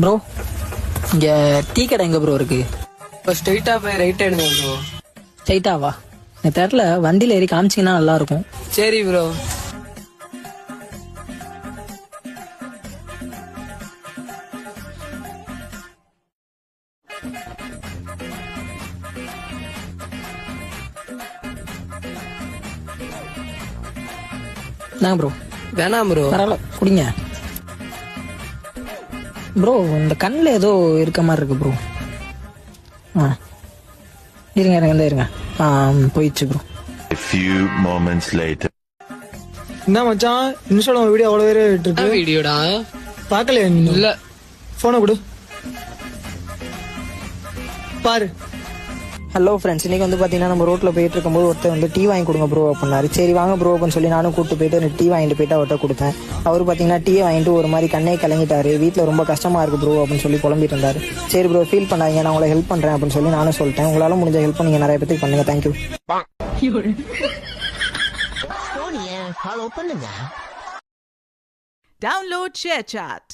Bro இங்கே tea கடை எங்கே ப்ரோ இருக்கு? இப்போ ஸ்ட்ரைட்டா போய் ரைட் எடுங்க ப்ரோ. ஸ்ட்ரைட்டாவா? இந்த தேட்டரில் வண்டியில் ஏறி காமிச்சிங்கன்னா நல்லாயிருக்கும். சரி ப்ரோ. என்ன ப்ரோ? வேணாம் ப்ரோ. பரவாயில்ல குடிங்க ப்ரோ. இந்த கண்ணில் ஏதோ இருக்க மாதிரி இருக்கு ப்ரோ. இருங்க இருங்க இந்த இருங்க. போயிடுச்சு bro. A few moments later. என்ன மச்சான் இன்ஸ்டால வீடியோ அவ்வளோ பேர் இருக்கு. வீடியோடா பார்க்கலையா நீ? இல்ல. போனை கொடு பாரு. ஹலோ ஃப்ரெண்ட்ஸ், இன்றைக்கி வந்து பார்த்தீங்கன்னா நம்ம ரோட்டில் போயிட்டு இருக்கும்போது ஒருத்தர் வந்து டீ வாங்கி கொடுங்க ப்ரோ அப்படின்னாரு. சரி வாங்க ப்ரோ அப்படின்னு சொல்லி நானும் கூப்பிட்டு போயிட்டு டீ வாங்கிட்டு போயிட்டு அவர்கிட்ட கொடுத்தேன். அவர் பார்த்தீங்கன்னா டீயை வாங்கிட்டு ஒரு மாதிரி கண்ணே கலங்கிட்டாரு. வீட்டில் ரொம்ப கஷ்டமாக இருக்குது ப்ரோ அப்படின்னு சொல்லி புலம்பிட்டு இருந்தார். சரி ப்ரோ ஃபீல் பண்ணாங்க, நான் உங்களை ஹெல்ப் பண்ணுறேன் அப்படின்னு சொல்லி நானும் சொல்லிட்டேன். உங்களால் முடிஞ்ச ஹெல்ப் நீங்கள் நிறைய பேருக்கு பண்ணுங்க. தேங்க்யூ. Download ShareChat.